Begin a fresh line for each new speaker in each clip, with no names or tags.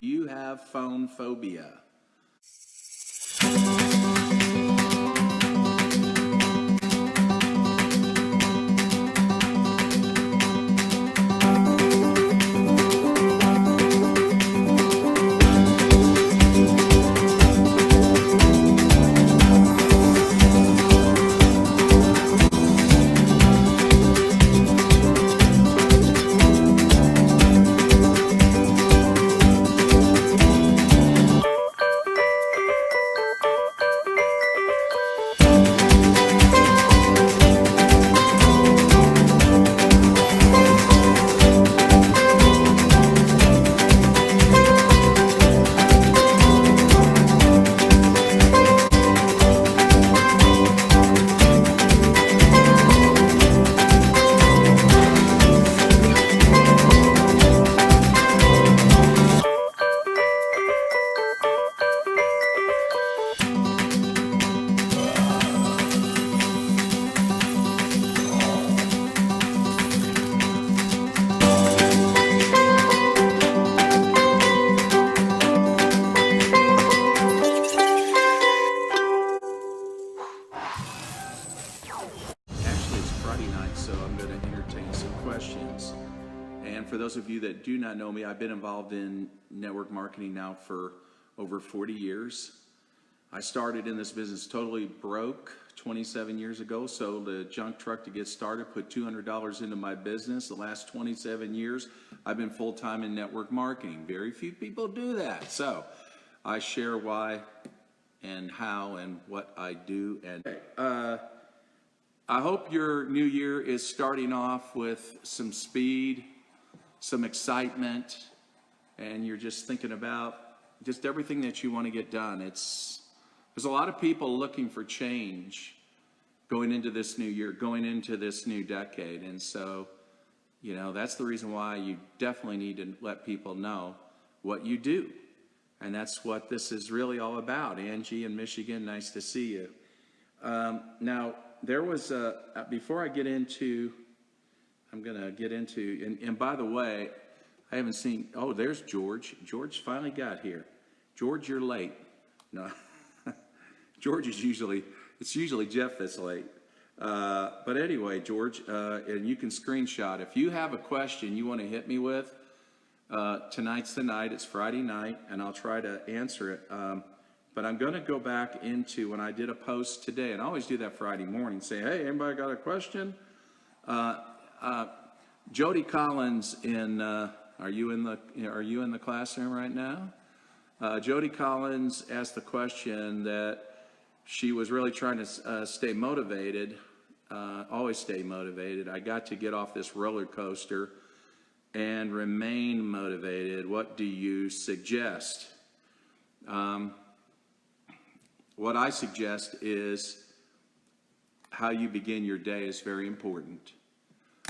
You have phone phobia. Actually, it's Friday night, so I'm going to entertain some questions. And for those of you that do not know me, I've been involved in network marketing now for over 40 years. I started in this business totally broke 27 years ago, sold a junk truck to get started, put $200 into my business. The last 27 years, I've been full-time in network marketing. Very few people do that. So I share why and how and what I do. And I hope your new year is starting off with some speed, some excitement, and you're just thinking about just everything that you want to get done. There's a lot of people looking for change going into this new year, going into this new decade. And so, that's the reason why you definitely need to let people know what you do. And that's what this is really all about. Angie in Michigan, nice to see you. Now, there was before I get into, I'm going to get into, and by the way, I haven't seen, oh, there's George. George finally got here. George, you're late. No, George is it's usually Jeff that's late. But anyway, George, and you can screenshot. If you have a question you want to hit me with, tonight's the night, it's Friday night, and I'll try to answer it. But I'm going to go back into when I did a post today, and I always do that Friday morning, say, hey, anybody got a question? Jody Collins are you in the classroom right now? Jody Collins asked the question that she was really trying to stay motivated, always stay motivated. I got to get off this roller coaster and remain motivated. What do you suggest? What I suggest is how you begin your day is very important.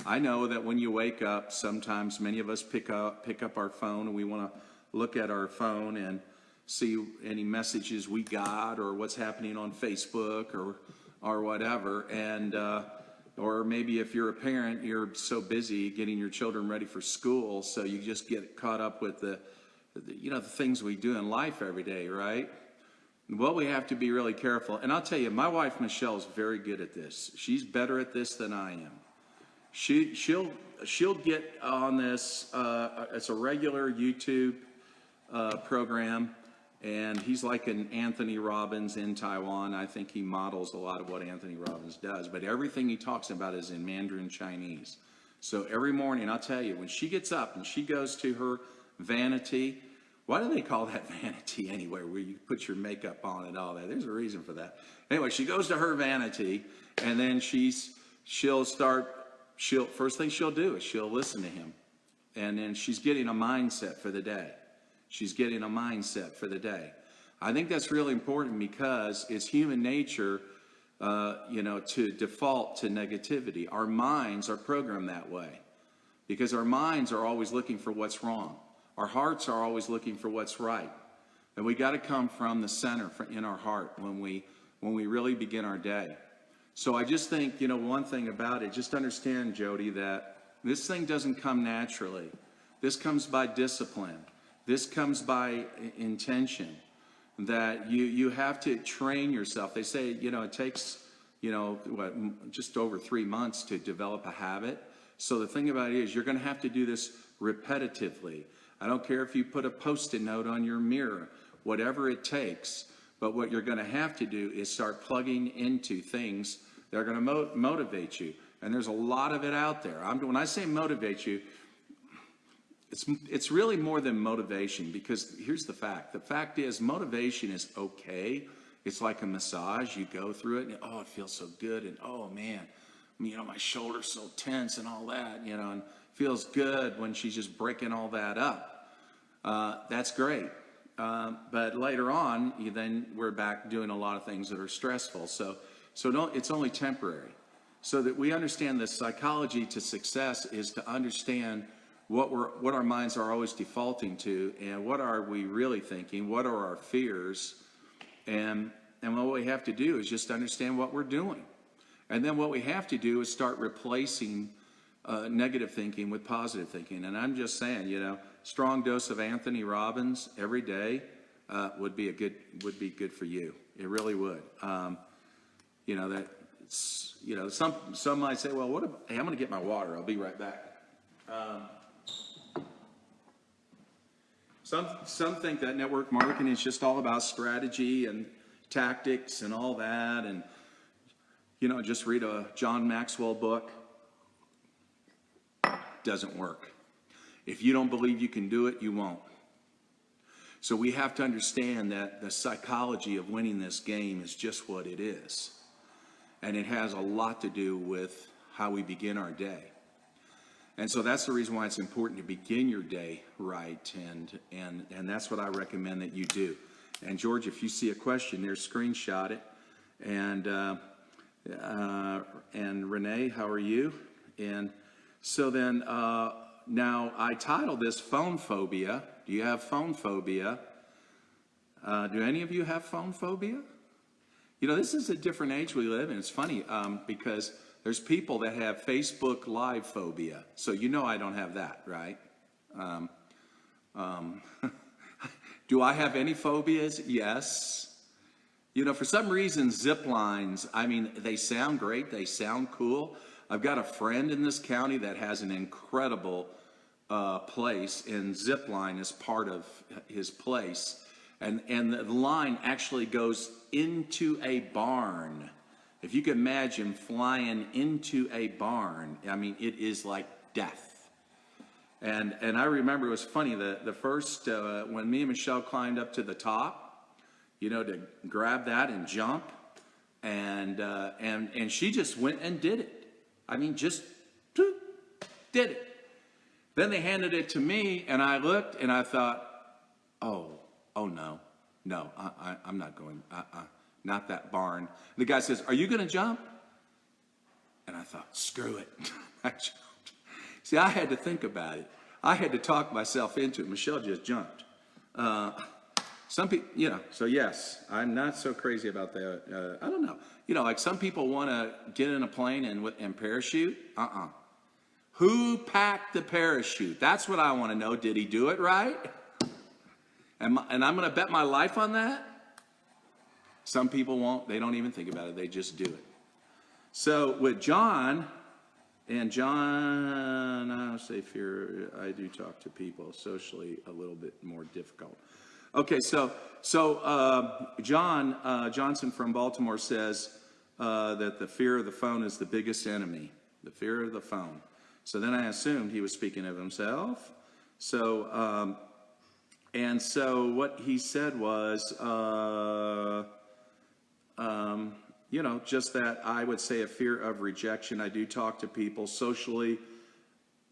I know that when you wake up, sometimes many of us pick up our phone and we want to look at our phone and see any messages we got or what's happening on Facebook or whatever. And or maybe if you're a parent, you're so busy getting your children ready for school, so you just get caught up with the things we do in life every day, right? Well, we have to be really careful. And I'll tell you, my wife, Michelle, is very good at this. She's better at this than I am. She'll get on this, it's a regular YouTube program, and he's like an Anthony Robbins in Taiwan. I think he models a lot of what Anthony Robbins does, but everything he talks about is in Mandarin Chinese. So every morning, I'll tell you, when she gets up and she goes to her vanity, why do they call that vanity anyway, where you put your makeup on and all that? There's a reason for that. Anyway, she goes to her vanity, and then first thing she'll do is she'll listen to him. And then she's getting a mindset for the day. I think that's really important because it's human nature, to default to negativity. Our minds are programmed that way because our minds are always looking for what's wrong. Our hearts are always looking for what's right. And we got to come from the center in our heart when we really begin our day. So I just think, one thing about it, just understand, Jody, that this thing doesn't come naturally. This comes by discipline. This comes by intention, that you have to train yourself. They say, it takes, just over 3 months to develop a habit. So the thing about it is you're going to have to do this repetitively. I don't care if you put a Post-it note on your mirror, whatever it takes. But what you're going to have to do is start plugging into things that are going to motivate you. And there's a lot of it out there. When I say motivate you, it's really more than motivation, because here's the fact. The fact is, motivation is okay. It's like a massage. You go through it and, oh, it feels so good. And, oh, man, my shoulder's so tense and all that, and feels good when she's just breaking all that up. That's great. But later on, then we're back doing a lot of things that are stressful. So it's only temporary. So that we understand the psychology to success is to understand what our minds are always defaulting to, and what are we really thinking, what are our fears, and what we have to do is just understand what we're doing. And then what we have to do is start replacing negative thinking with positive thinking. And I'm just saying, strong dose of Anthony Robbins every day would be good for you. It really would. Some might say, well, hey, I'm going to get my water. I'll be right back. Some think that network marketing is just all about strategy and tactics and all that, and just read a John Maxwell book. Doesn't work. If you don't believe you can do it, you won't. So we have to understand that the psychology of winning this game is just what it is, and it has a lot to do with how we begin our day. And so that's the reason why it's important to begin your day right, and that's what I recommend that you do. And George, if you see a question there, screenshot it. And Renee, how are you? And so then now I titled this Phone Phobia. Do you have phone phobia? Do any of you have phone phobia? This is a different age we live in. It's funny because there's people that have Facebook Live phobia. So I don't have that, right? Do I have any phobias? Yes. For some reason, zip lines, they sound great. They sound cool. I've got a friend in this county that has an incredible place, and zip line is part of his place. And the line actually goes into a barn. If you can imagine flying into a barn, it is like death. And I remember it was funny, the first, when me and Michelle climbed up to the top, to grab that and jump, and she just went and did it. Just did it. Then they handed it to me, and I looked, and I thought, oh no, I'm not going, not that barn. The guy says, are you going to jump? And I thought, screw it. I jumped. See, I had to think about it. I had to talk myself into it. Michelle just jumped. Some people, so yes, I'm not so crazy about that. I don't know. Like some people want to get in a plane and parachute. Who packed the parachute? That's what I want to know. Did he do it right? And I'm going to bet my life on that? Some people won't. They don't even think about it. They just do it. So with John, I'll say fear, I do talk to people socially a little bit more difficult. Okay, so John Johnson from Baltimore says that the fear of the phone is the biggest enemy, the fear of the phone. So then I assumed he was speaking of himself. So what he said was, just that I would say a fear of rejection. I do talk to people socially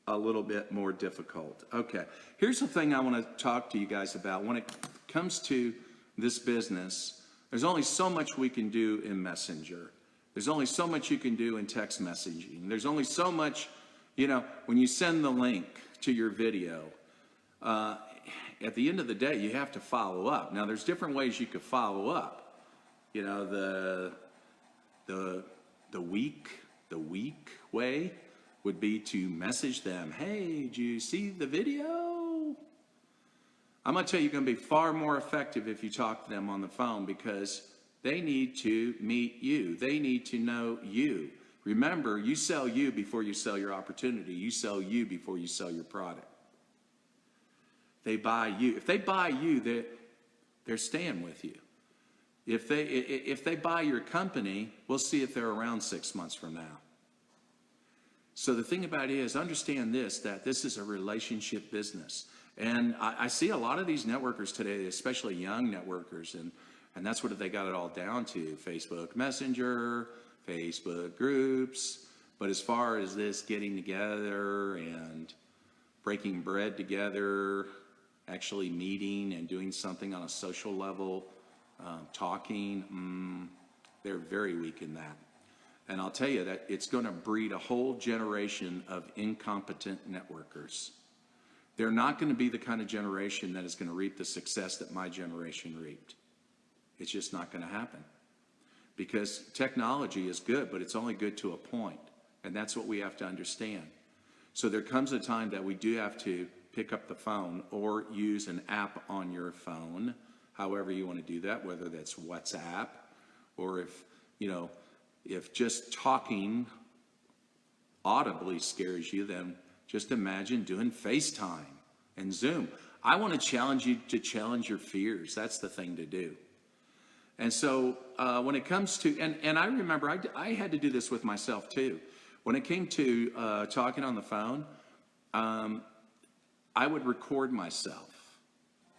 a little bit more difficult. Okay, here's the thing I want to talk to you guys about. When it comes to this business, there's only so much we can do in Messenger. There's only so much you can do in text messaging. There's only so much, when you send the link to your video, at the end of the day, you have to follow up. Now, there's different ways you could follow up. The weak way would be to message them. Hey, did you see the video? I'm going to tell you, you're going to be far more effective if you talk to them on the phone, because they need to meet you. They need to know you. Remember, you sell you before you sell your opportunity. You sell you before you sell your product. They buy you. If they buy you, they're staying with you. If they buy your company, we'll see if they're around 6 months from now. So the thing about it is, understand this, that this is a relationship business. And I see a lot of these networkers today, especially young networkers, and that's what they got it all down to: Facebook Messenger, Facebook groups. But as far as this getting together and breaking bread together, actually meeting and doing something on a social level, talking, they're very weak in that. And I'll tell you that it's going to breed a whole generation of incompetent networkers. They're not going to be the kind of generation that is going to reap the success that my generation reaped. It's just not going to happen. Because technology is good, but it's only good to a point. And that's what we have to understand. So there comes a time that we do have to pick up the phone or use an app on your phone, however you want to do that, whether that's WhatsApp, or if just talking audibly scares you, then just imagine doing FaceTime and Zoom. I want to challenge you to challenge your fears. That's the thing to do. And so when it comes to, and I remember I had to do this with myself too. When it came to talking on the phone, I would record myself.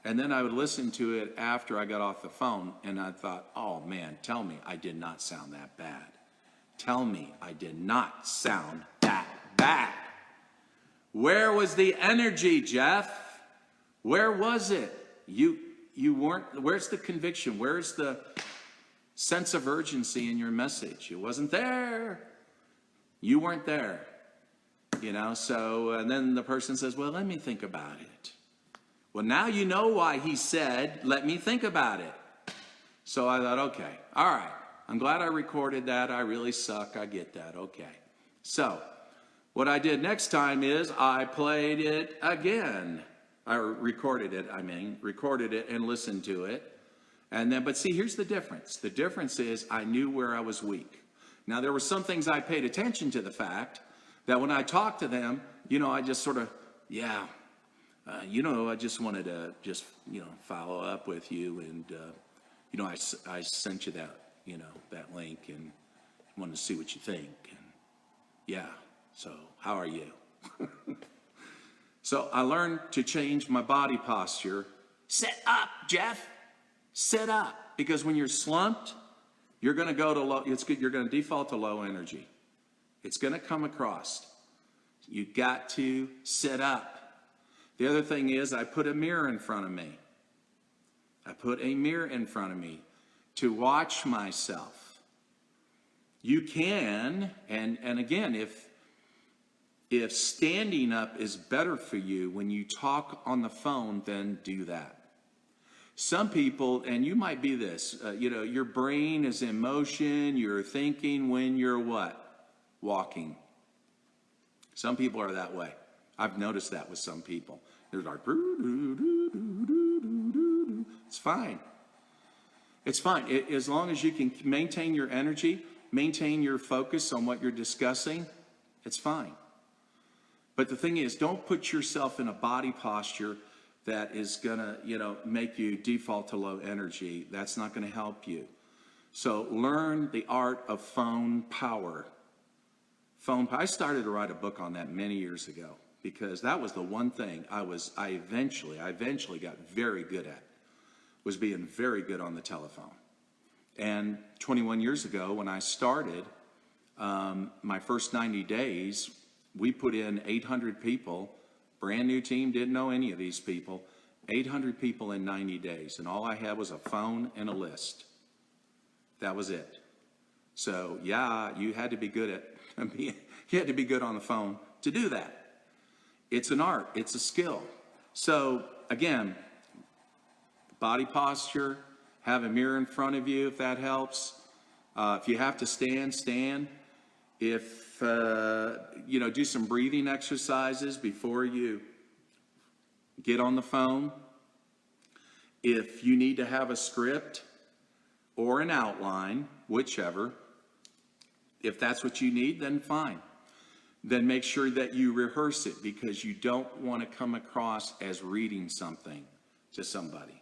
And then I would listen to it after I got off the phone, and I thought, oh man, tell me I did not sound that bad. Tell me I did not sound that bad. Where was the energy, Jeff? Where was it? You weren't, where's the conviction? Where's the sense of urgency in your message? It wasn't there. You weren't there. So, and then the person says, well, let me think about it. Well, now you know why he said, let me think about it. So I thought, okay, all right. I'm glad I recorded that. I really suck. I get that. Okay. So what I did next time is I played it again. I recorded it and listened to it. And then, but see, here's the difference. The difference is I knew where I was weak. Now, there were some things I paid attention to the fact that when I talked to them, I just sort of, I just wanted to follow up with you. And, I sent you that, that link and wanted to see what you think. And so how are you? So I learned to change my body posture. Sit up, Jeff. Sit up. Because when you're slumped, you're going to go to low, you're going to default to low energy. It's going to come across. You got to sit up. The other thing is I put a mirror in front of me. I put a mirror in front of me to watch myself. You can, and again, if standing up is better for you when you talk on the phone, then do that. Some people, and you might be this, your brain is in motion, you're thinking when you're what? Walking. Some people are that way. I've noticed that with some people. They're like, it's fine. It's fine. As long as you can maintain your energy, maintain your focus on what you're discussing, it's fine. But the thing is, don't put yourself in a body posture that is going to, make you default to low energy. That's not going to help you. So learn the art of phone power. I started to write a book on that many years ago because that was the one thing I eventually got very good at, was being very good on the telephone. And 21 years ago when I started, my first 90 days, we put in 800 people, brand new team, didn't know any of these people, 800 people in 90 days. And all I had was a phone and a list. That was it. So you had to be good you had to be good on the phone to do that. It's an art, it's a skill. So again, body posture, have a mirror in front of you if that helps. If you have to stand. If, do some breathing exercises before you get on the phone. If you need to have a script or an outline, whichever, if that's what you need, then fine. Then make sure that you rehearse it, because you don't want to come across as reading something to somebody.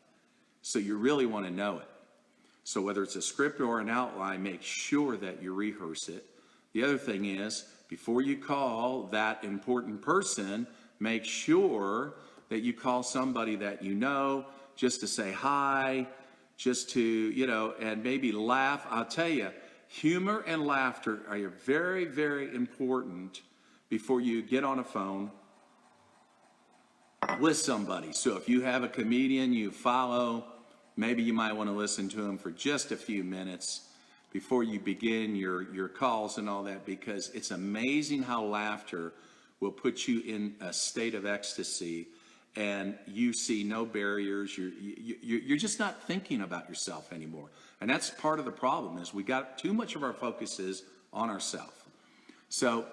So you really want to know it. So whether it's a script or an outline, make sure that you rehearse it. The other thing is, before you call that important person, make sure that you call somebody that you know, just to say hi, just to, and maybe laugh. I'll tell you, humor and laughter are very, very important before you get on a phone with somebody. So if you have a comedian you follow, maybe you might want to listen to him for just a few minutes before you begin your calls and all that, because it's amazing how laughter will put you in a state of ecstasy, and you see no barriers. You're just not thinking about yourself anymore. And that's part of the problem, is we got too much of our focuses on ourselves. So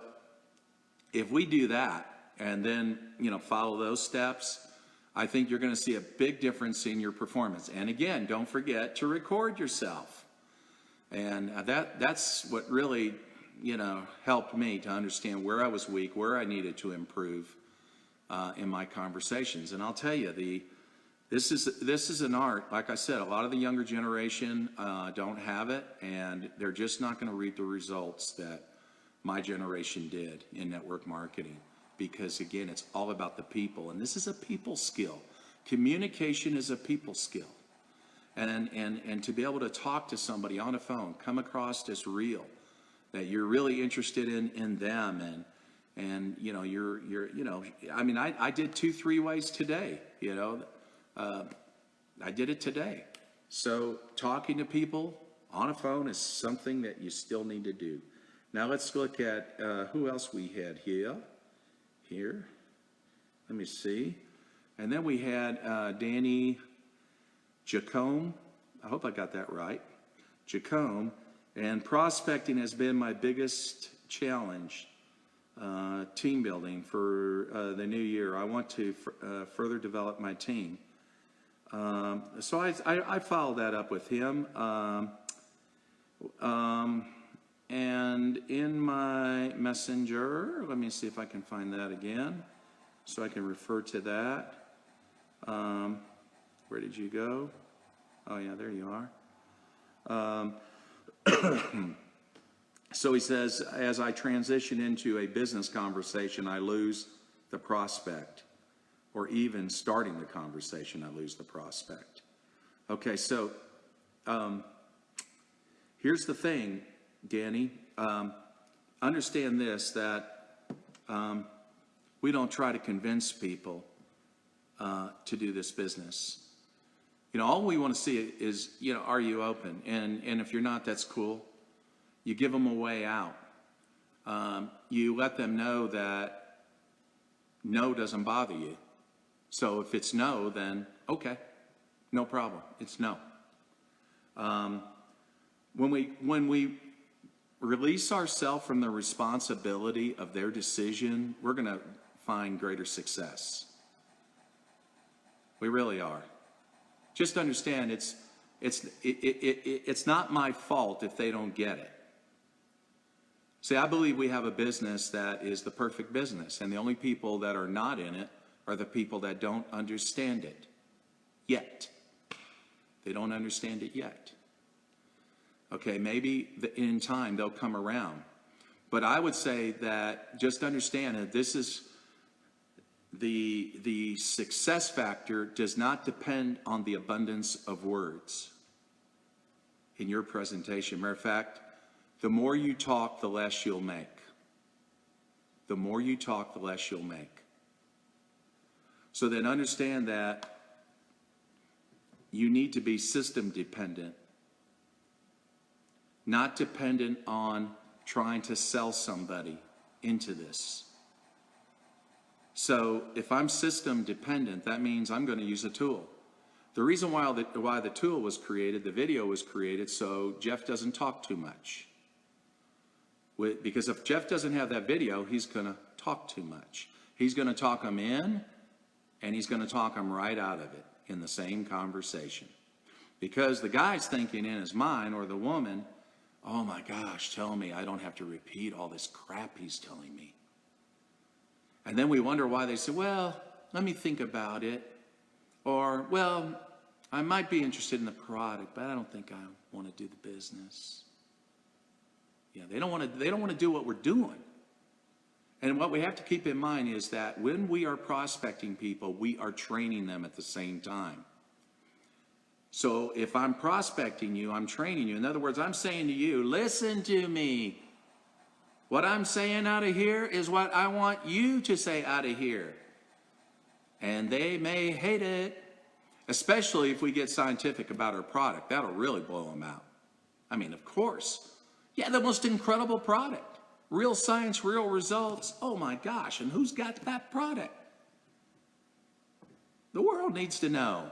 if we do that and then, follow those steps, I think you're going to see a big difference in your performance. And again, don't forget to record yourself. And that's what really, helped me to understand where I was weak, where I needed to improve in my conversations. And I'll tell you, this is an art. Like I said, a lot of the younger generation don't have it, and they're just not going to reap the results that my generation did in network marketing. Because again, it's all about the people, and this is a people skill. Communication is a people skill. And to be able to talk to somebody on a phone, come across as real, that you're really interested in them, and I did 2-3 ways today, I did it today. So talking to people on a phone is something that you still need to do. Now let's look at who else we had here. Let me see. And then we had Danny Jacome, I hope I got that right, Jacome, and prospecting has been my biggest challenge, team building for the new year. I want to further develop my team. So I followed that up with him. And in my messenger, let me see if I can find that again, so I can refer to that. Where did you go? Oh yeah, there you are. So he says, as I transition into a business conversation, I lose the prospect. Or even starting the conversation, I lose the prospect. Okay, so here's the thing, Danny. Understand this, that we don't try to convince people to do this business. All we want to see is, are you open? And if you're not, that's cool. You give them a way out. You let them know that no doesn't bother you. So if it's no, then okay, no problem. It's no. When we release ourselves from the responsibility of their decision, we're going to find greater success. We really are. Just understand, it's not my fault if they don't get it. See, I believe we have a business that is the perfect business, and the only people that are not in it are the people that don't understand it yet. They don't understand it yet. Okay, maybe in time they'll come around. But I would say that just understand that this is the success factor does not depend on the abundance of words in your presentation. Matter of fact, the more you talk, the less you'll make. The more you talk, the less you'll make. So then understand that you need to be system dependent, not dependent on trying to sell somebody into this. So if I'm system dependent, that means I'm going to use a tool. The reason why the tool was created, the video was created, so Jeff doesn't talk too much. Because if Jeff doesn't have that video, he's going to talk too much. He's going to talk them in, and he's going to talk them right out of it. in the same conversation. Because the guy's thinking in his mind, or the woman, oh my gosh, tell me I don't have to repeat all this crap he's telling me. And then we wonder why they say, well, let me think about it. Or, well, I might be interested in the product, but I don't think I want to do the business. Yeah, they don't want to do what we're doing. And what we have to keep in mind is that when we are prospecting people, we are training them at the same time. So if I'm prospecting you, I'm training you. In other words, I'm saying to you, listen to me. What I'm saying out of here is what I want you to say out of here. And they may hate it, especially if we get scientific about our product. That'll really blow them out. I mean, of course. Yeah, the most incredible product. Real science, real results. Oh my gosh, and who's got that product? The world needs to know.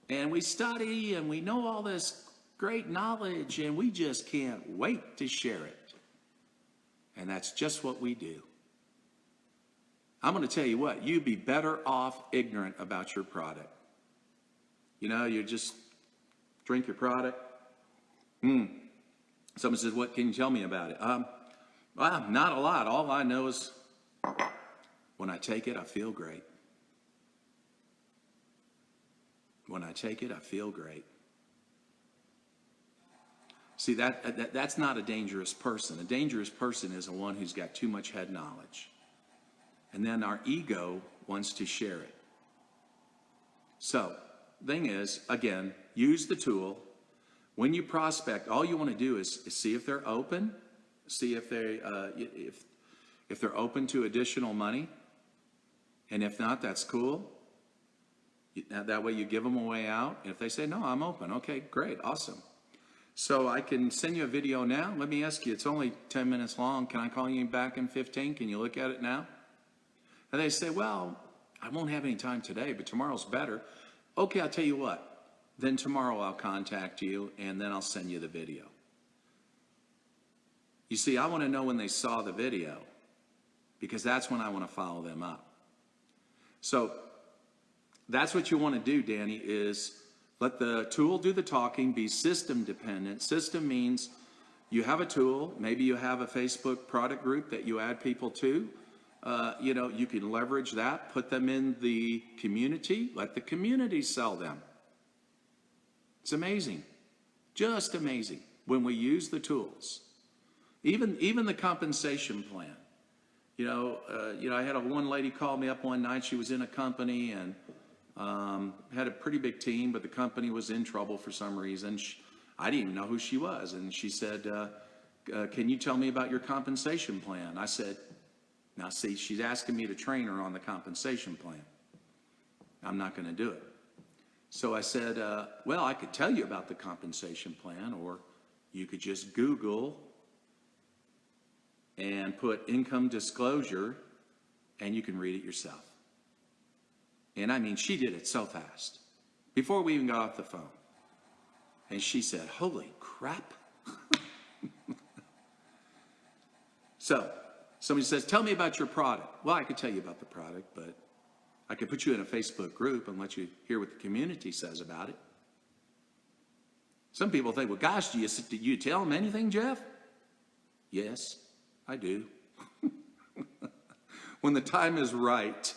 And we study and we know all this great knowledge and we just can't wait to share it. And that's just what we do. I'm going to tell you what, you'd be better off ignorant about your product. You know, you just drink your product. Someone says, what can you tell me about it? Well, not a lot. All I know is when I take it, I feel great. When I take it, I feel great. See, that's not a dangerous person. A dangerous person is the one who's got too much head knowledge. And then our ego wants to share it. So, thing is, again, use the tool. When you prospect, all you want to do is see if they're open, see if they're open to additional money, and if not, that's cool. That way you give them a way out. And if they say, no, I'm open. Okay, great, awesome. So I can send you a video now. Let me ask you, it's only 10 minutes long. Can I call you back in 15? Can you look at it now? And they say, well, I won't have any time today, but tomorrow's better. Okay, I'll tell you what. Then tomorrow I'll contact you, and then I'll send you the video. You see, I want to know when they saw the video, because that's when I want to follow them up. So that's what you want to do, Danny, is let the tool do the talking, be system dependent. System means you have a tool, maybe you have a Facebook product group that you add people to. You can leverage that, put them in the community, let the community sell them. It's amazing, just amazing when we use the tools. Even the compensation plan. I had one lady call me up one night. She was in a company and had a pretty big team, but the company was in trouble for some reason. I didn't even know who she was. And she said, can you tell me about your compensation plan? I said, now see, she's asking me to train her on the compensation plan. I'm not going to do it. So I said, well, I could tell you about the compensation plan, or you could just Google and put income disclosure, and you can read it yourself. And I mean, she did it so fast, before we even got off the phone. And she said, holy crap. So, somebody says, tell me about your product. Well, I could tell you about the product, but I could put you in a Facebook group and let you hear what the community says about it. Some people think, well, gosh, do you tell them anything, Jeff? Yes, I do. When the time is right.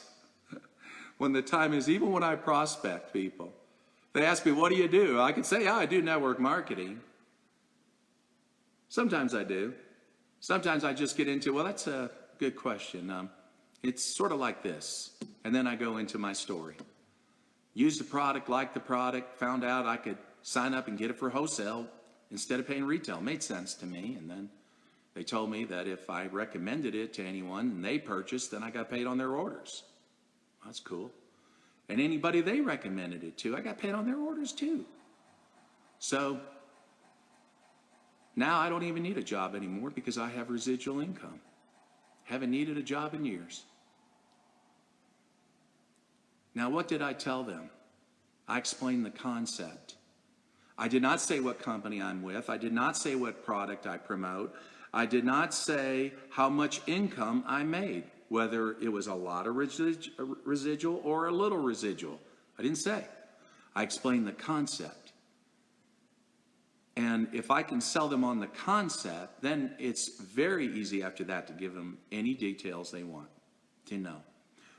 When the time is, even when I prospect people, they ask me, what do you do? I can say, yeah, I do network marketing. Sometimes I do. Sometimes I just get into, well, that's a good question. It's sort of like this. And then I go into my story. Use the product, like the product, found out I could sign up and get it for wholesale instead of paying retail. Made sense to me. And then they told me that if I recommended it to anyone and they purchased, then I got paid on their orders. That's cool. And anybody they recommended it to, I got paid on their orders too. So now I don't even need a job anymore because I have residual income. Haven't needed a job in years. Now, what did I tell them? I explained the concept. I did not say what company I'm with. I did not say what product I promote. I did not say how much income I made, whether it was a lot of residual or a little residual. I didn't say. I explained the concept. And if I can sell them on the concept, then it's very easy after that to give them any details they want to know.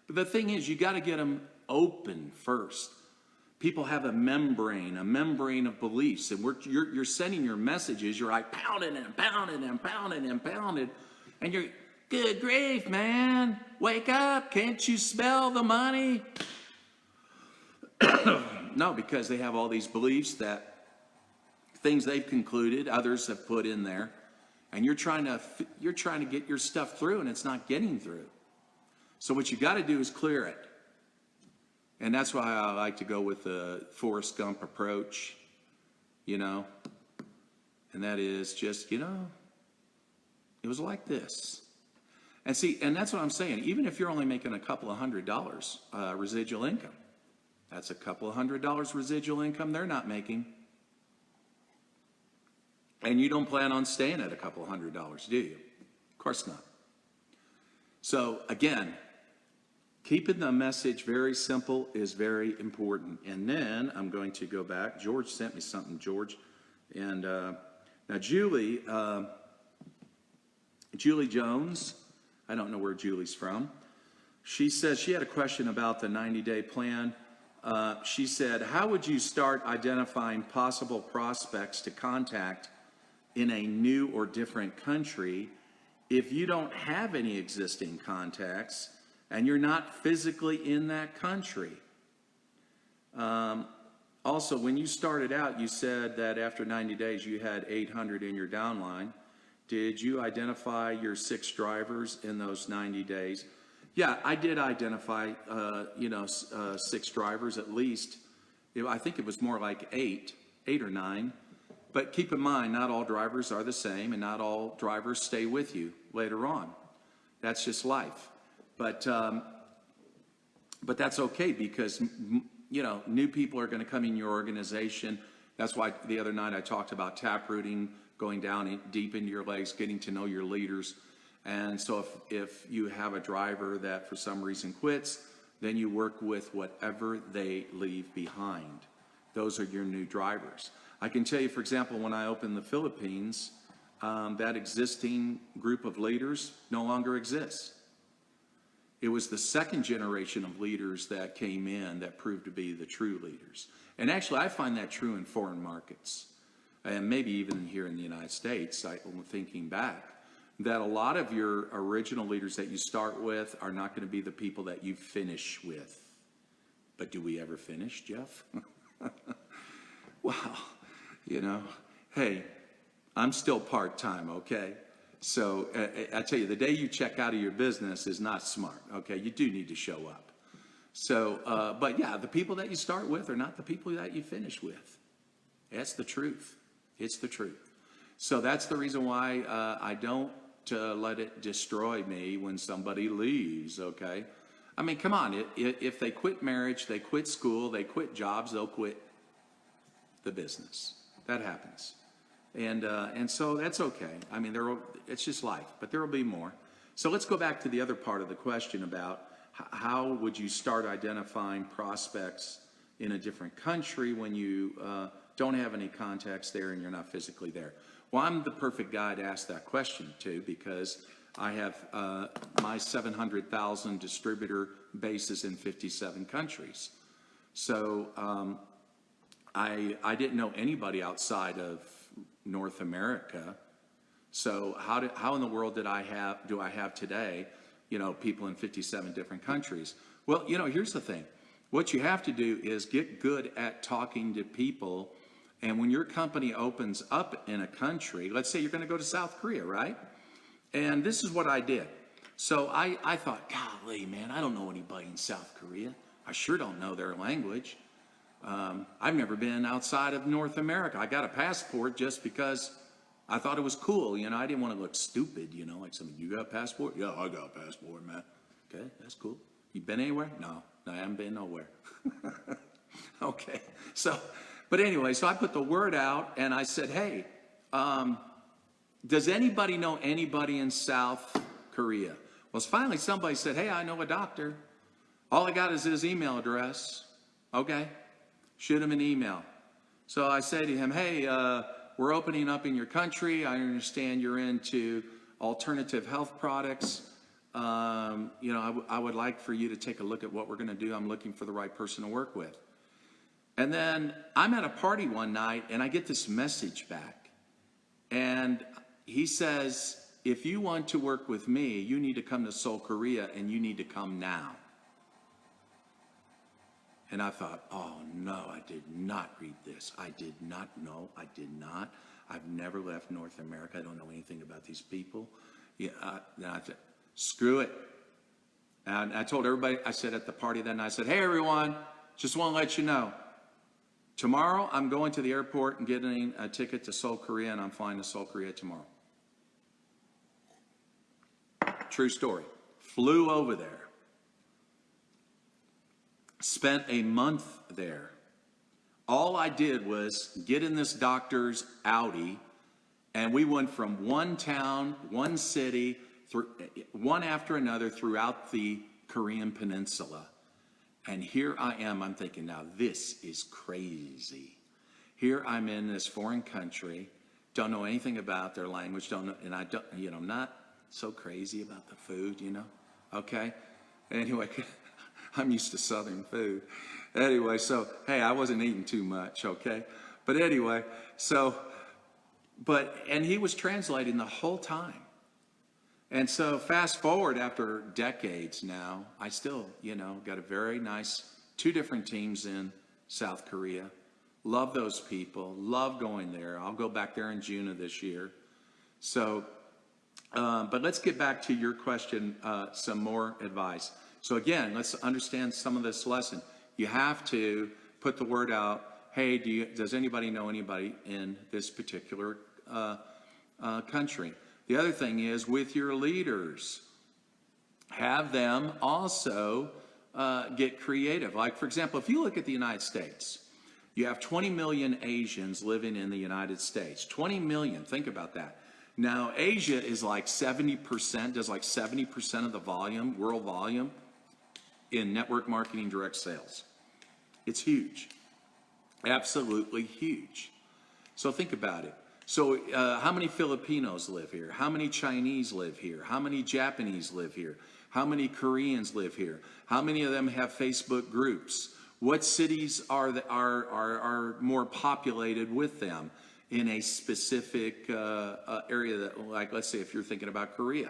But the thing is, you got to get them open first. People have a membrane of beliefs, and you're sending your messages. You're like pounding and pounding and pounding and pounding, and you're, good grief, man, wake up! Can't you smell the money? No, because they have all these beliefs that things they've concluded, others have put in there, and you're trying to get your stuff through, and it's not getting through. So what you got to do is clear it. And that's why I like to go with the Forrest Gump approach, and that is just, it was like this. And see, and that's what I'm saying. Even if you're only making a couple of $100 residual income, that's a couple of $100 residual income they're not making. And you don't plan on staying at a couple of $100, do you? Of course not. So again, keeping the message very simple is very important. And then I'm going to go back. George sent me something, George. And now Julie Jones, I don't know where Julie's from. She says she had a question about the 90-day plan. She said, how would you start identifying possible prospects to contact in a new or different country if you don't have any existing contacts and you're not physically in that country? Also, when you started out, you said that after 90 days you had 800 in your downline. Did you identify your 6 drivers in those 90 days? Yeah, I did identify, 6 drivers at least. I think it was more like 8 or 9. But keep in mind, not all drivers are the same, and not all drivers stay with you later on. That's just life. But that's okay, because new people are going to come in your organization. That's why the other night I talked about taprooting, going down deep into your legs, getting to know your leaders. And so if you have a driver that for some reason quits, then you work with whatever they leave behind. Those are your new drivers. I can tell you, for example, when I opened the Philippines, that existing group of leaders no longer exists. It was the second generation of leaders that came in that proved to be the true leaders. And actually, I find that true in foreign markets, and maybe even here in the United States. I'm thinking back, that a lot of your original leaders that you start with are not going to be the people that you finish with. But do we ever finish, Jeff? Wow. Hey, I'm still part-time, okay? So I tell you, the day you check out of your business is not smart, okay? You do need to show up. So, but yeah, the people that you start with are not the people that you finish with. That's the truth. It's the truth. So that's the reason why I don't let it destroy me when somebody leaves, okay? I mean, come on. If they quit marriage, they quit school, they quit jobs, they'll quit the business. That happens. And so that's okay. I mean, it's just life, but there will be more. So let's go back to the other part of the question about how would you start identifying prospects in a different country when you don't have any contacts there and you're not physically there. Well, I'm the perfect guy to ask that question to, because I have my 700,000 distributor bases in 57 countries. So I didn't know anybody outside of North America. So how in the world do I have today, people in 57 different countries? Well, here's the thing. What you have to do is get good at talking to people. And when your company opens up in a country, let's say you're going to go to South Korea, right? And this is what I did. So I thought, golly, man, I don't know anybody in South Korea. I sure don't know their language. I've never been outside of North America. I got a passport just because I thought it was cool. I didn't want to look stupid, like somebody, you got a passport? Yeah, I got a passport, man. Okay, that's cool. You been anywhere? No, I haven't been nowhere. Okay, but anyway, so I put the word out and I said, hey, does anybody know anybody in South Korea? Well, finally somebody said, hey, I know a doctor. All I got is his email address. Okay? Shoot him an email. So I say to him, hey, we're opening up in your country. I understand you're into alternative health products. I would like for you to take a look at what we're going to do. I'm looking for the right person to work with. And then I'm at a party one night and I get this message back. And he says, if you want to work with me, you need to come to Seoul, Korea, and you need to come now. And I thought, oh no, I did not read this. I did not know. I did not. I've never left North America. I don't know anything about these people. Yeah, and I said, screw it. And I told everybody, I said at the party that night, I said, hey everyone, just want to let you know, tomorrow I'm going to the airport and getting a ticket to Seoul, Korea, and I'm flying to Seoul, Korea tomorrow. True story. Flew over there. Spent a month there. All I did was get in this doctor's Audi, and we went from one town, one city, one after another throughout the Korean peninsula. And here I am, I'm thinking, now this is crazy. Here I'm in this foreign country, don't know anything about their language, don't know, and I don't, I'm not so crazy about the food, okay? Anyway, I'm used to Southern food. Anyway, so, hey, I wasn't eating too much, okay? But anyway, and he was translating the whole time. And so fast forward after decades now, I still, got a very nice, 2 different teams in South Korea. Love those people, love going there. I'll go back there in June of this year. So, but let's get back to your question, some more advice. So again, let's understand some of this lesson. You have to put the word out, hey, does anybody know anybody in this particular country? The other thing is with your leaders, have them also get creative. Like, for example, if you look at the United States, you have 20 million Asians living in the United States. 20 million, think about that. Now, Asia is like 70%, does like 70% of the volume, world volume, in network marketing direct sales. It's huge. Absolutely huge. So think about it. So how many Filipinos live here? How many Chinese live here? How many Japanese live here? How many Koreans live here? How many of them have Facebook groups? What cities are more populated with them in a specific area that, like, let's say if you're thinking about Korea.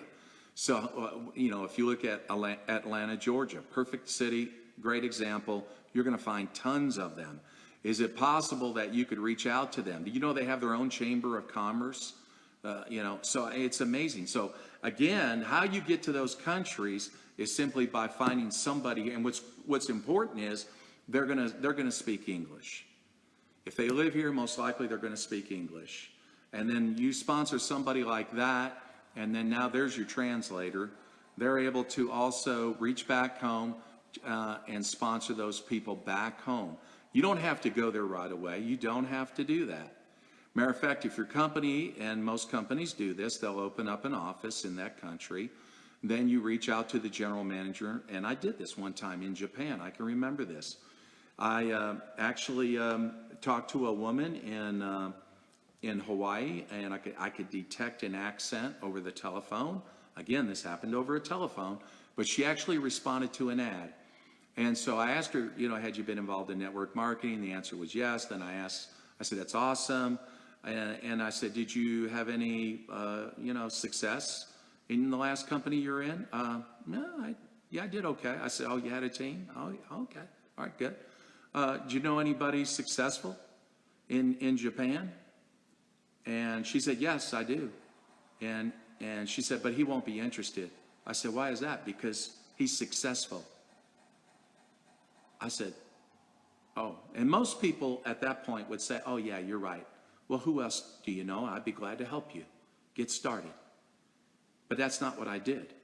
So, if you look at Atlanta, Georgia, perfect city, great example, you're going to find tons of them. Is it possible that you could reach out to them? Do you know they have their own chamber of commerce? So it's amazing. So again, how you get to those countries is simply by finding somebody. And what's important is they're gonna speak English. If they live here, most likely they're going to speak English. And then you sponsor somebody like that, and then now there's your translator. They're able to also reach back home and sponsor those people back home. You don't have to go there right away. You don't have to do that. Matter of fact, if your company, and most companies do this, they'll open up an office in that country. Then you reach out to the general manager, and I did this one time in Japan. I can remember this. I actually talked to a woman in Hawaii, and I could detect an accent over the telephone. Again, this happened over a telephone, but she actually responded to an ad. And so I asked her, had you been involved in network marketing? The answer was yes. Then I said, that's awesome. And I said, did you have any, success in the last company you're in? No, I did okay. I said, oh, you had a team? Oh, okay. All right, good. Do you know anybody successful in Japan? And she said, yes, I do. And she said, but he won't be interested. I said, why is that? Because he's successful. I said, oh. And most people at that point would say, oh, yeah, you're right. Well, who else do you know? I'd be glad to help you get started. But that's not what I did.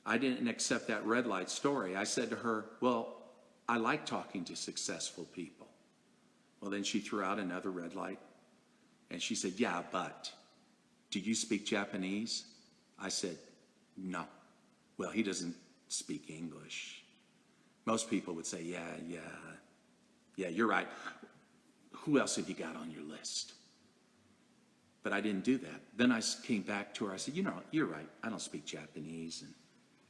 I didn't accept that red light story. I said to her, well, I like talking to successful people. Well, then she threw out another red light. And she said, yeah, but do you speak Japanese? I said, no. Well, he doesn't speak English. Most people would say, yeah. Yeah, you're right. Who else have you got on your list? But I didn't do that. Then I came back to her. I said, you're right. I don't speak Japanese.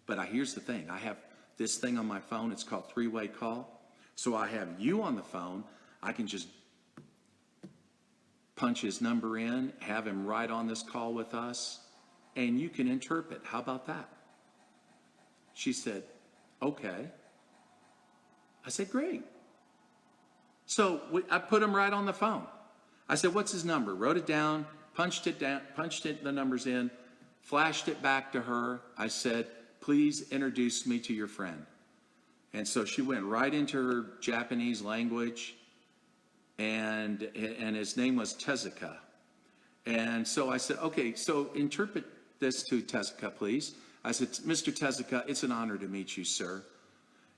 But here's the thing. I have this thing on my phone. It's called three-way call. So I have you on the phone. I can just punch his number in, have him right on this call with us, and you can interpret. How about that? She said, okay. I said, great. So I put him right on the phone. I said, what's his number? Wrote it down, punched the numbers in, flashed it back to her. I said, please introduce me to your friend. And so she went right into her Japanese language, and his name was Tezuka. And so I said, okay, so interpret this to Tezuka, please. I said, Mr. Tezuka, it's an honor to meet you, sir.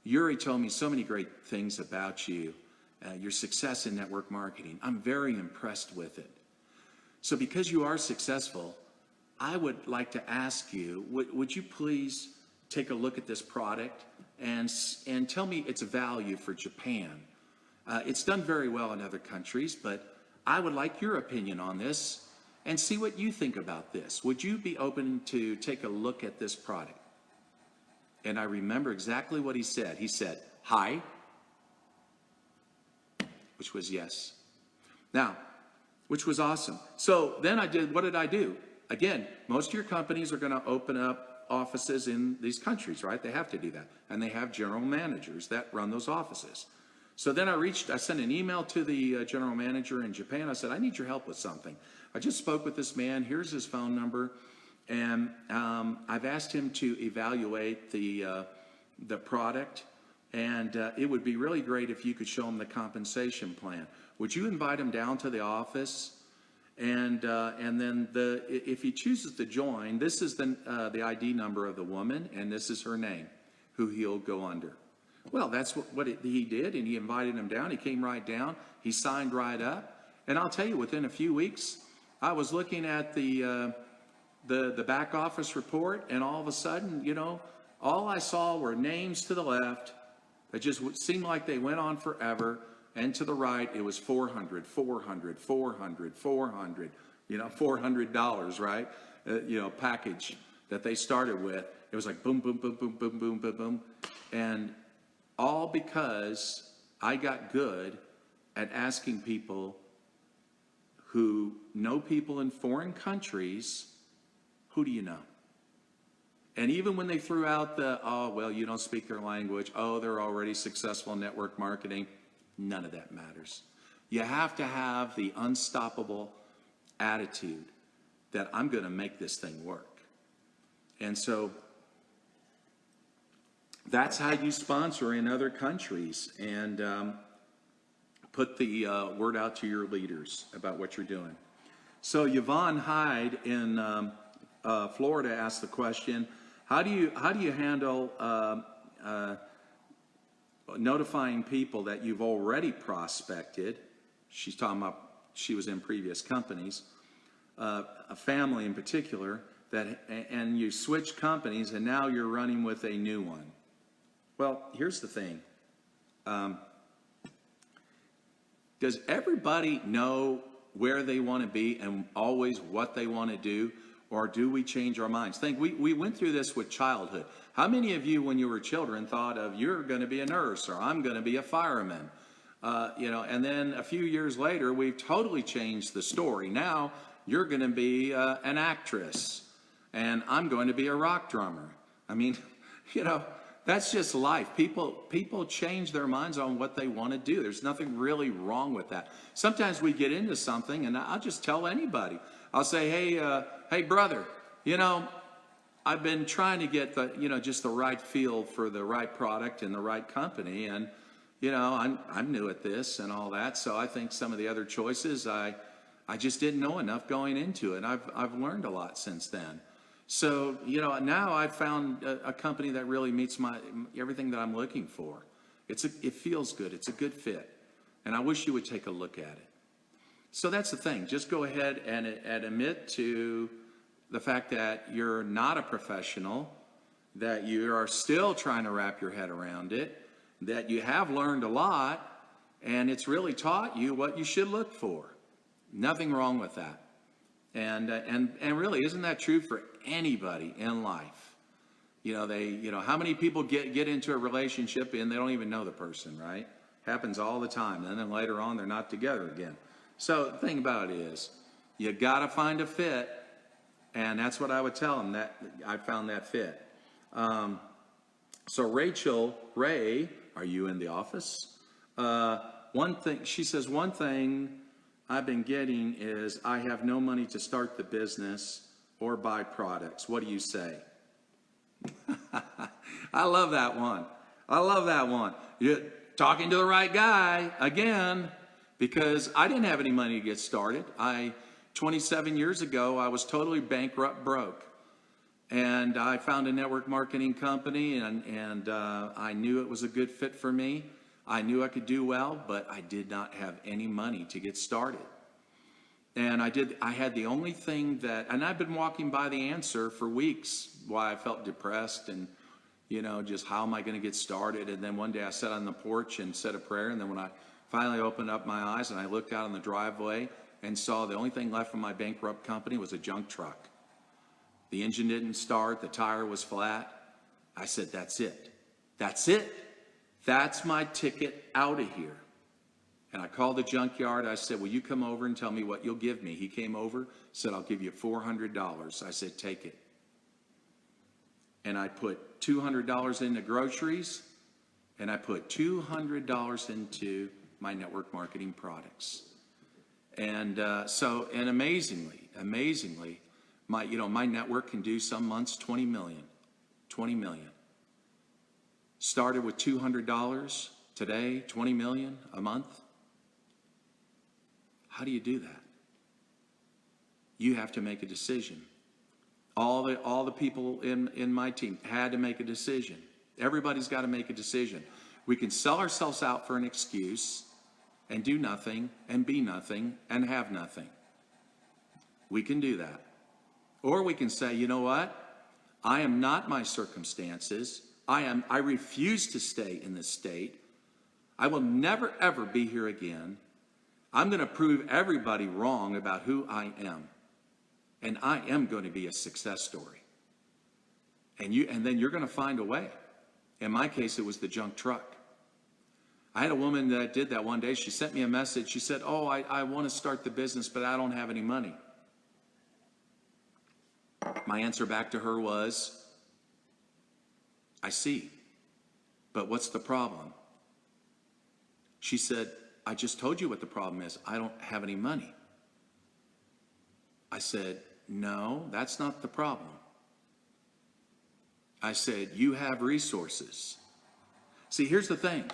Yuri told me so many great things about you, your success in network marketing. I'm very impressed with it. So because you are successful, I would like to ask you, would you please take a look at this product and tell me its value for Japan? It's done very well in other countries, but I would like your opinion on this and see what you think about this. Would you be open to take a look at this product? And I remember exactly what he said. He said, hi, which was yes. Now, which was awesome. So then what did I do? Again, most of your companies are going to open up offices in these countries, right? They have to do that. And they have general managers that run those offices. So then I sent an email to the general manager in Japan. I said, I need your help with something. I just spoke with this man. Here's his phone number. And I've asked him to evaluate the product. And it would be really great if you could show him the compensation plan. Would you invite him down to the office? And then if he chooses to join, this is the ID number of the woman, and this is her name, who he'll go under. Well, that's what he did, and he invited him down. He came right down. He signed right up. And I'll tell you, within a few weeks, I was looking at the back office report, and all of a sudden, all I saw were names to the left that just seemed like they went on forever. And to the right, it was 400, 400, 400, 400, $400, right? Package that they started with. It was like boom, boom, boom, boom, boom, boom, boom, boom. And all because I got good at asking people who know people in foreign countries, who do you know? And even when they threw out oh, well, you don't speak their language, oh, they're already successful in network marketing, none of that matters. You have to have the unstoppable attitude that I'm going to make this thing work. And so that's how you sponsor in other countries and put the word out to your leaders about what you're doing. So Yvonne Hyde in Florida asked the question, how do you handle notifying people that you've already prospected? She's talking about she was in previous companies, a family in particular, and you switch companies and now you're running with a new one. Well, here's the thing. Does everybody know where they want to be and always what they want to do? Or do we change our minds? We went through this with childhood. How many of you, when you were children, thought of you're going to be a nurse or I'm going to be a fireman? And then a few years later, we've totally changed the story. Now you're going to be an actress and I'm going to be a rock drummer. I mean, that's just life. People change their minds on what they want to do. There's nothing really wrong with that. Sometimes we get into something and I'll just tell anybody. I'll say, hey, brother, I've been trying to get just the right feel for the right product and the right company. And, I'm new at this and all that. So I think some of the other choices, I just didn't know enough going into it. And I've learned a lot since then. So, now I've found a company that really meets everything that I'm looking for. It feels good. It's a good fit. And I wish you would take a look at it. So that's the thing. Just go ahead and admit to the fact that you're not a professional, that you are still trying to wrap your head around it, that you have learned a lot, and it's really taught you what you should look for. Nothing wrong with that. And really, isn't that true for anybody in life? How many people get into a relationship and they don't even know the person, right? Happens all the time. And then later on, they're not together again. So the thing about it is, you got to find a fit. And that's what I would tell them, that I found that fit. So Rachel Ray, are you in the office? She says, one thing I've been getting is I have no money to start the business or buy products. What do you say? I love that one. You're talking to the right guy again, because I didn't have any money to get started. 27 years ago, I was totally bankrupt, broke. And I found a network marketing company, and I knew it was a good fit for me. I knew I could do well, but I did not have any money to get started. And I had the only thing and I've been walking by the answer for weeks, why I felt depressed and, just how am I going to get started? And then one day I sat on the porch and said a prayer. And then when I finally opened up my eyes and I looked out on the driveway and saw the only thing left from my bankrupt company was a junk truck. The engine didn't start. The tire was flat. I said, that's it. That's it. That's my ticket out of here. And I called the junkyard. I said, will you come over and tell me what you'll give me? He came over, said, I'll give you $400. I said, take it. And I put $200 into groceries, and I put $200 into my network marketing products. And and amazingly, my network can do some months 20 million. Started with $200, today 20 million a month. How do you do that? You have to make a decision. All the people in my team had to make a decision. Everybody's got to make a decision. We can sell ourselves out for an excuse and do nothing and be nothing and have nothing. We can do that. Or we can say, you know what? I am not my circumstances. I refuse to stay in this state. I will never, ever be here again. I'm going to prove everybody wrong about who I am. And I am going to be a success story. And then you're going to find a way. In my case, it was the junk truck. I had a woman that did that one day. She sent me a message. She said, I want to start the business, but I don't have any money. My answer back to her was, I see, but what's the problem? She said, I just told you what the problem is. I don't have any money. I said, no, that's not the problem. I said, you have resources. See, here's the thing.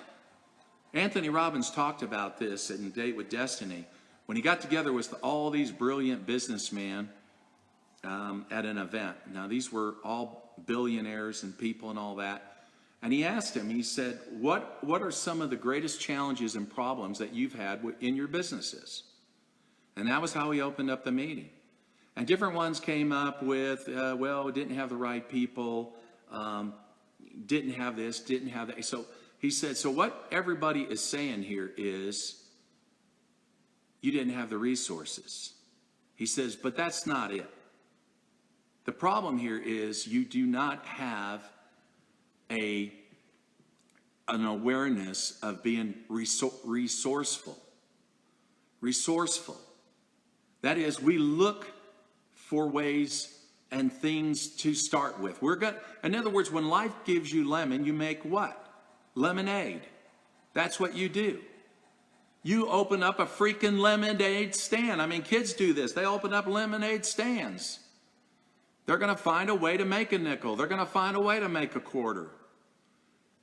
Anthony Robbins talked about this in Date with Destiny when he got together with all these brilliant businessmen at an event. Now, these were all billionaires and people and all that. And he asked him, he said, what are some of the greatest challenges and problems that you've had in your businesses? And that was how he opened up the meeting. And different ones came up with, didn't have the right people, didn't have this, didn't have that. So he said, so what everybody is saying here is, you didn't have the resources. He says, but that's not it. The problem here is you do not have an awareness of being resourceful. Resourceful. That is, we look for ways and things to start with. In other words, when life gives you lemon, you make what? Lemonade. That's what you do. You open up a freaking lemonade stand. I mean, kids do this. They open up lemonade stands. They're going to find a way to make a nickel. They're going to find a way to make a quarter.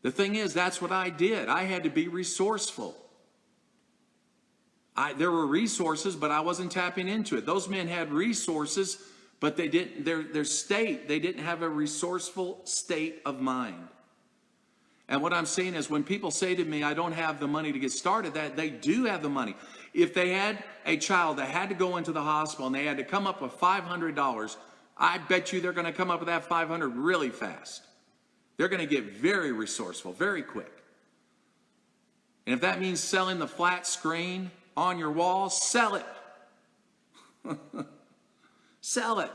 The thing is, that's what I did. I had to be resourceful. There were resources, but I wasn't tapping into it. Those men had resources, but they didn't. They didn't have a resourceful state of mind. And what I'm saying is, when people say to me, I don't have the money to get started, that they do have the money. If they had a child that had to go into the hospital and they had to come up with $500, I bet you they're going to come up with that $500 really fast. They're going to get very resourceful, very quick. And if that means selling the flat screen on your wall, sell it. Sell it.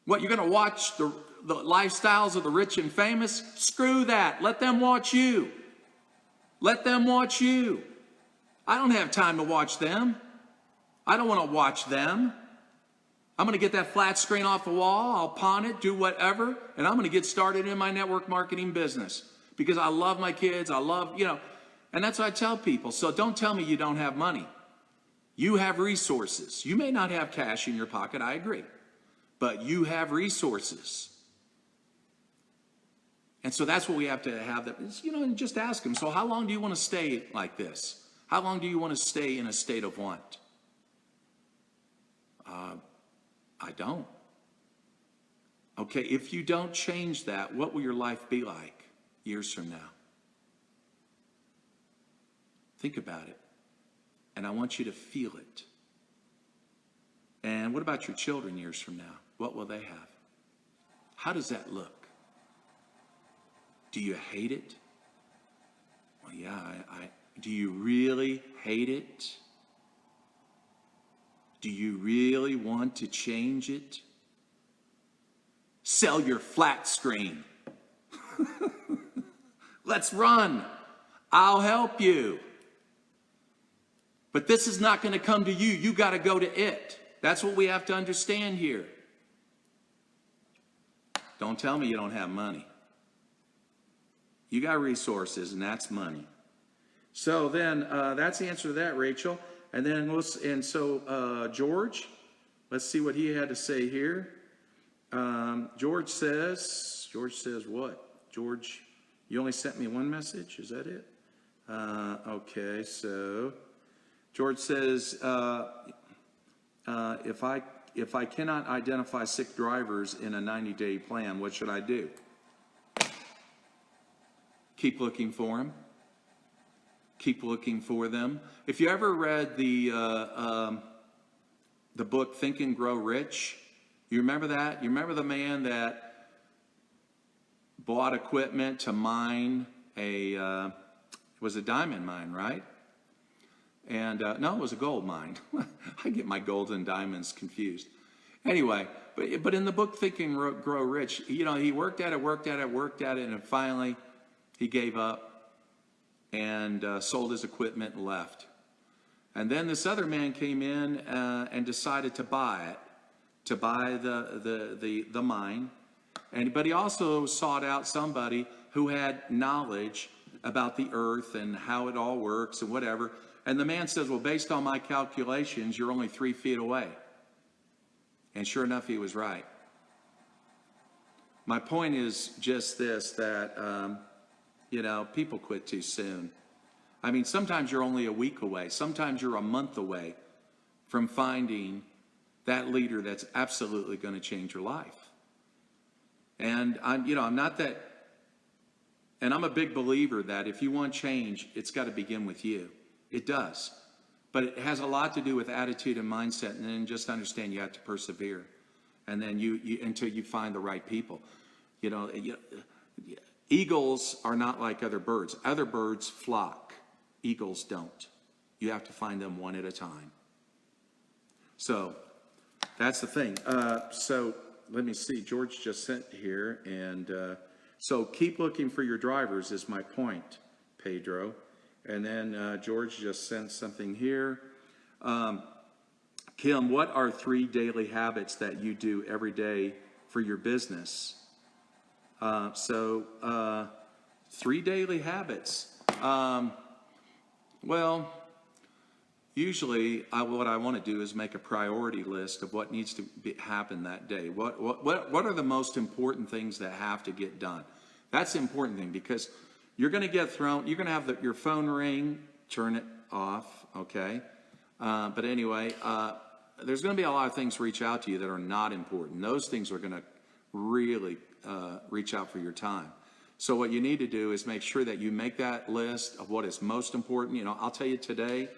What, you're going to watch the lifestyles of the rich and famous? Screw that. Let them watch you. Let them watch you. I don't have time to watch them. I don't want to watch them. I'm going to get that flat screen off the wall. I'll pawn it, do whatever, and I'm going to get started in my network marketing business because I love my kids. I love, and that's what I tell people. So don't tell me you don't have money. You have resources. You may not have cash in your pocket, I agree, but you have resources. And so that's what we have to have, and just ask them, so how long do you want to stay like this? How long do you want to stay in a state of want? I don't. Okay, if you don't change that, what will your life be like years from now? Think about it. And I want you to feel it. And what about your children years from now? What will they have? How does that look? Do you hate it? Well, yeah, do you really hate it? Do you really want to change it? Sell your flat screen. Let's run. I'll help you. But this is not going to come to you. You got to go to it. That's what we have to understand here. Don't tell me you don't have money. You got resources, and that's money. So then that's the answer to that, Rachel. And then George, let's see what he had to say here. George says what? George, you only sent me one message. Is that it? Okay, so George says, if I cannot identify sick drivers in a 90-day plan, what should I do? Keep looking for them. Keep looking for them. If you ever read the book Think and Grow Rich, you remember that? You remember the man that bought equipment to mine it was a diamond mine, right? And no, it was a gold mine. I get my gold and diamonds confused. Anyway, but in the book Think and Grow Rich, he worked at it, and finally he gave up and sold his equipment and left. And then this other man came in and decided to buy the mine. But he also sought out somebody who had knowledge about the earth and how it all works and whatever. And the man says, well, based on my calculations, you're only 3 feet away. And sure enough, he was right. My point is just this, that, people quit too soon. I mean, sometimes you're only a week away. Sometimes you're a month away from finding that leader that's absolutely going to change your life. And I'm not that, and I'm a big believer that if you want change, it's got to begin with you. It does. But it has a lot to do with attitude and mindset, and then just understand you have to persevere. And then you until you find the right people. Eagles are not like other birds. Other birds flock. Eagles don't. You have to find them one at a time. So that's the thing. So let me see. George just sent here. And so keep looking for your drivers is my point, Pedro. And then George just sent something here. Kim, what are 3 daily habits that you do every day for your business? 3 daily habits. Well, usually what I want to do is make a priority list of what needs to happen that day. What are the most important things that have to get done? That's the important thing, because you're going to get thrown, you're going to have your phone ring, turn it off, okay? But anyway, there's going to be a lot of things reach out to you that are not important. Those things are going to really reach out for your time. So what you need to do is make sure that you make that list of what is most important. I'll tell you today,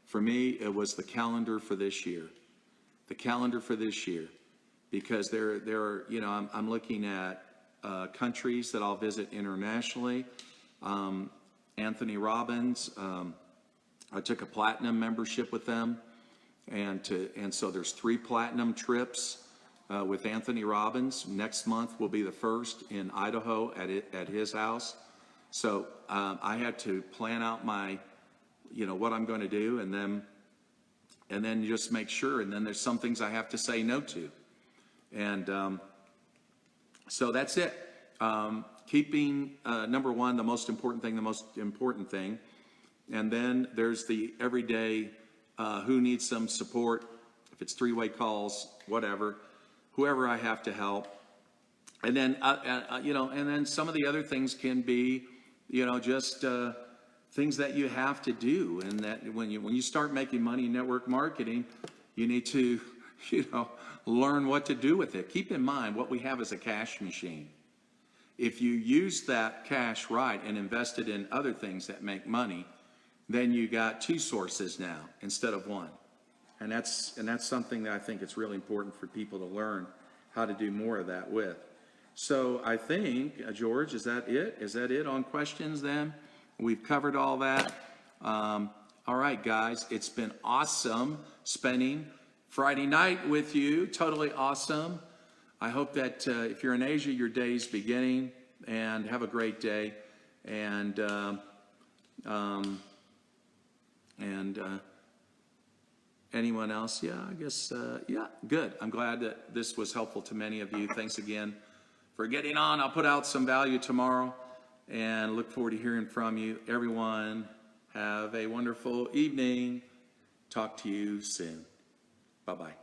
for me, it was the calendar for this year. The calendar for this year. Because there are, I'm looking at countries that I'll visit internationally. Anthony Robbins. I took a platinum membership with them, and so there's 3 platinum trips with Anthony Robbins. Next month will be the first in Idaho at his house. So I had to plan out my, what I'm going to do, and then just make sure. And then there's some things I have to say no to, and so that's it. Keeping number one, the most important thing. And then there's the everyday, who needs some support, if it's 3-way calls, whatever, whoever I have to help. And then, and then some of the other things can be, just things that you have to do. And that when you start making money in network marketing, you need to, learn what to do with it. Keep in mind what we have is a cash machine. If you use that cash right and invest it in other things that make money, then you got 2 sources now instead of 1. And that's something that I think it's really important for people to learn how to do more of that with. So I think, George, is that it? Is that it on questions then? We've covered all that. All right, guys, it's been awesome spending Friday night with you. Totally awesome. I hope that if you're in Asia, your day's beginning, and have a great day. And anyone else? Yeah, I guess, yeah, good. I'm glad that this was helpful to many of you. Thanks again for getting on. I'll put out some value tomorrow, and look forward to hearing from you. Everyone, have a wonderful evening. Talk to you soon. Bye-bye.